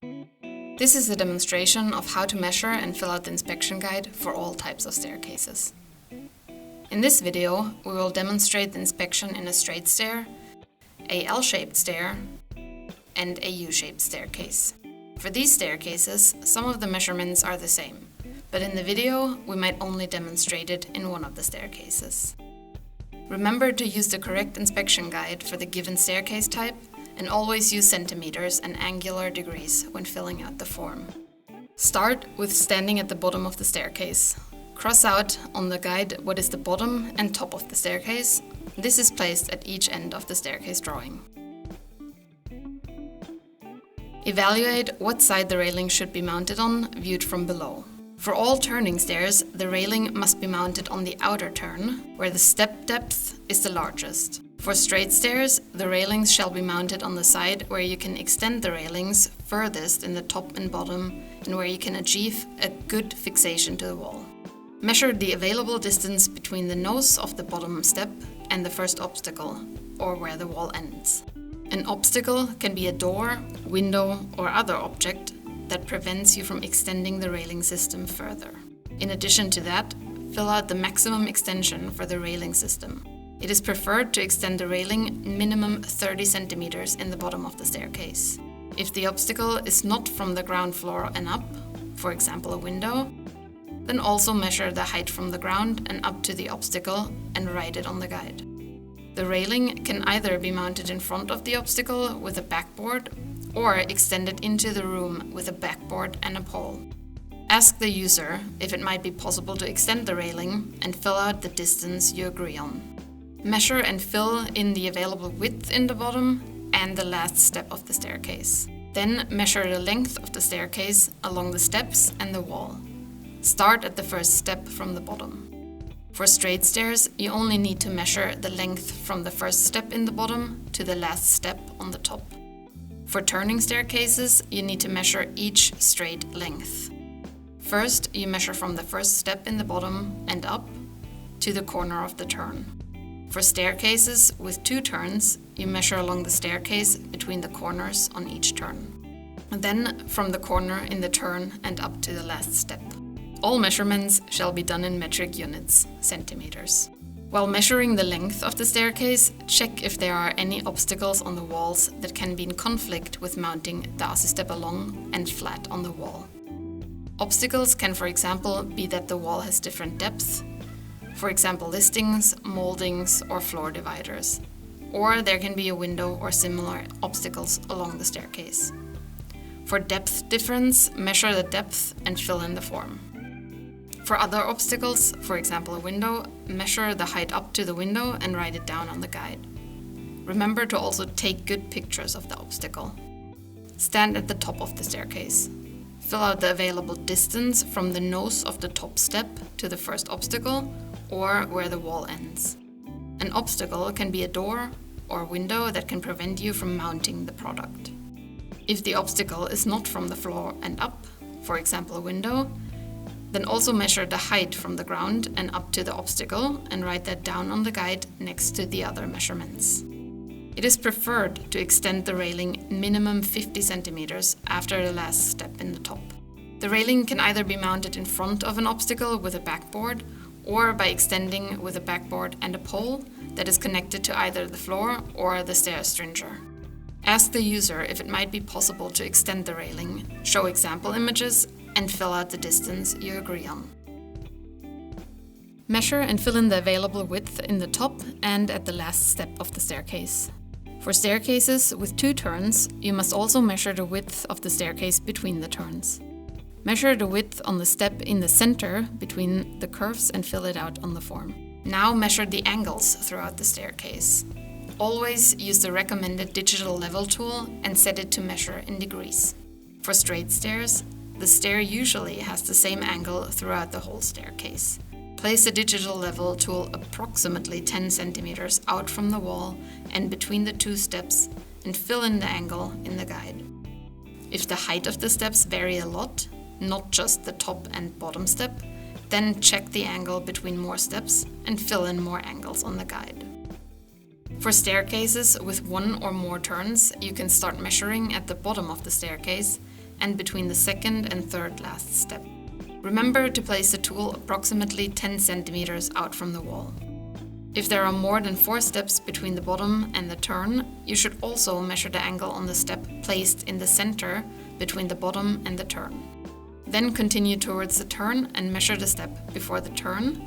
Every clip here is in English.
This is a demonstration of how to measure and fill out the inspection guide for all types of staircases. In this video, we will demonstrate the inspection in a straight stair, a L-shaped stair, and a U-shaped staircase. For these staircases, some of the measurements are the same, but in the video, we might only demonstrate it in one of the staircases. Remember to use the correct inspection guide for the given staircase type, and always use centimeters and angular degrees when filling out the form. Start with standing at the bottom of the staircase. Cross out on the guide what is the bottom and top of the staircase. This is placed at each end of the staircase drawing. Evaluate what side the railing should be mounted on, viewed from below. For all turning stairs, the railing must be mounted on the outer turn, where the step depth is the largest. For straight stairs, the railings shall be mounted on the side where you can extend the railings furthest in the top and bottom, and where you can achieve a good fixation to the wall. Measure the available distance between the nose of the bottom step and the first obstacle, or where the wall ends. An obstacle can be a door, window, or other object that prevents you from extending the railing system further. In addition to that, fill out the maximum extension for the railing system. It is preferred to extend the railing minimum 30 centimeters in the bottom of the staircase. If the obstacle is not from the ground floor and up, for example a window, then also measure the height from the ground and up to the obstacle and write it on the guide. The railing can either be mounted in front of the obstacle with a backboard or extended into the room with a backboard and a pole. Ask the user if it might be possible to extend the railing and fill out the distance you agree on. Measure and fill in the available width in the bottom and the last step of the staircase. Then measure the length of the staircase along the steps and the wall. Start at the first step from the bottom. For straight stairs, you only need to measure the length from the first step in the bottom to the last step on the top. For turning staircases, you need to measure each straight length. First, you measure from the first step in the bottom and up to the corner of the turn. For staircases with 2 turns, you measure along the staircase between the corners on each turn. And then from the corner in the turn and up to the last step. All measurements shall be done in metric units, centimeters. While measuring the length of the staircase, check if there are any obstacles on the walls that can be in conflict with mounting the ASSI-step along and flat on the wall. Obstacles can, for example, be that the wall has different depths, for example listings, moldings, or floor dividers. Or there can be a window or similar obstacles along the staircase. For depth difference, measure the depth and fill in the form. For other obstacles, for example a window, measure the height up to the window and write it down on the guide. Remember to also take good pictures of the obstacle. Stand at the top of the staircase. Fill out the available distance from the nose of the top step to the first obstacle, or where the wall ends. An obstacle can be a door or window that can prevent you from mounting the product. If the obstacle is not from the floor and up, for example a window, then also measure the height from the ground and up to the obstacle and write that down on the guide next to the other measurements. It is preferred to extend the railing minimum 50 centimeters after the last step in the top. The railing can either be mounted in front of an obstacle with a backboard or by extending with a backboard and a pole that is connected to either the floor or the stair stringer. Ask the user if it might be possible to extend the railing, show example images, and fill out the distance you agree on. Measure and fill in the available width in the top and at the last step of the staircase. For staircases with 2 turns, you must also measure the width of the staircase between the turns. Measure the width on the step in the center between the curves and fill it out on the form. Now measure the angles throughout the staircase. Always use the recommended digital level tool and set it to measure in degrees. For straight stairs, the stair usually has the same angle throughout the whole staircase. Place the digital level tool approximately 10 centimeters out from the wall and between the 2 steps and fill in the angle in the guide. If the height of the steps vary a lot, not just the top and bottom step, then check the angle between more steps and fill in more angles on the guide. For staircases with 1 or more turns, you can start measuring at the bottom of the staircase and between the second and third last step. Remember to place the tool approximately 10 centimeters out from the wall. If there are more than 4 steps between the bottom and the turn, you should also measure the angle on the step placed in the center between the bottom and the turn. Then continue towards the turn and measure the step before the turn,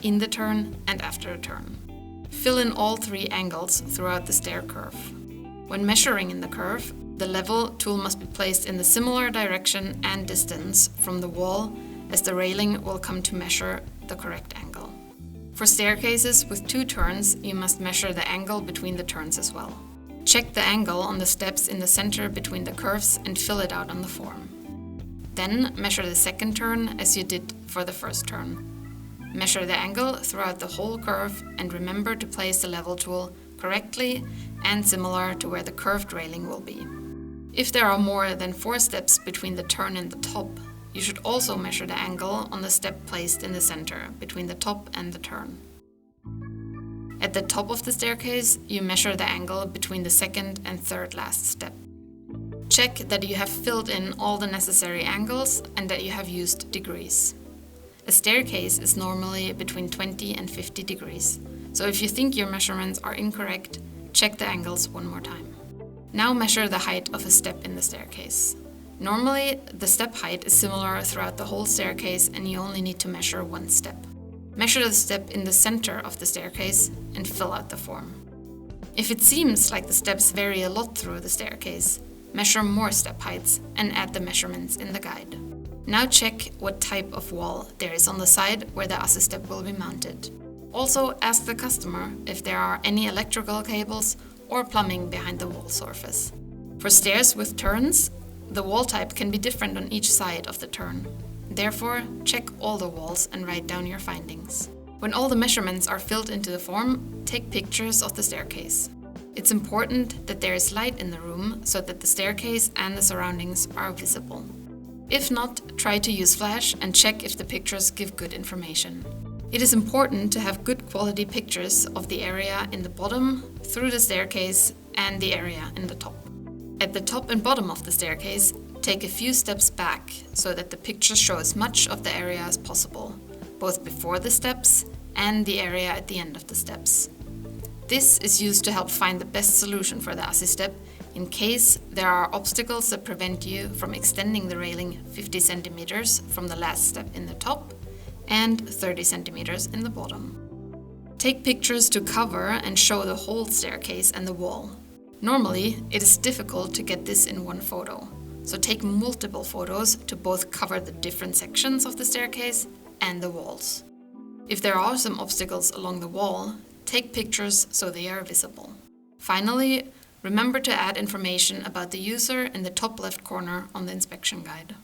in the turn, and after the turn. Fill in all 3 angles throughout the stair curve. When measuring in the curve, the level tool must be placed in the similar direction and distance from the wall as the railing will come to measure the correct angle. For staircases with 2 turns, you must measure the angle between the turns as well. Check the angle on the steps in the center between the curves and fill it out on the form. Then measure the second turn as you did for the first turn. Measure the angle throughout the whole curve and remember to place the level tool correctly and similar to where the curved railing will be. If there are more than 4 steps between the turn and the top, you should also measure the angle on the step placed in the center between the top and the turn. At the top of the staircase, you measure the angle between the second and third last step. Check that you have filled in all the necessary angles and that you have used degrees. A staircase is normally between 20 and 50 degrees, so if you think your measurements are incorrect, check the angles one more time. Now measure the height of a step in the staircase. Normally, the step height is similar throughout the whole staircase and you only need to measure 1 step. Measure the step in the center of the staircase and fill out the form. If it seems like the steps vary a lot through the staircase, measure more step heights and add the measurements in the guide. Now check what type of wall there is on the side where the ASSI step will be mounted. Also ask the customer if there are any electrical cables or plumbing behind the wall surface. For stairs with turns, the wall type can be different on each side of the turn. Therefore, check all the walls and write down your findings. When all the measurements are filled into the form, take pictures of the staircase. It's important that there is light in the room so that the staircase and the surroundings are visible. If not, try to use flash and check if the pictures give good information. It is important to have good quality pictures of the area in the bottom, through the staircase, and the area in the top. At the top and bottom of the staircase, take a few steps back so that the picture shows as much of the area as possible, both before the steps and the area at the end of the steps. This is used to help find the best solution for the ASSI step in case there are obstacles that prevent you from extending the railing 50 centimeters from the last step in the top and 30 centimeters in the bottom. Take pictures to cover and show the whole staircase and the wall. Normally, it is difficult to get this in one photo, so take multiple photos to both cover the different sections of the staircase and the walls. If there are some obstacles along the wall, take pictures so they are visible. Finally, remember to add information about the user in the top left corner on the inspection guide.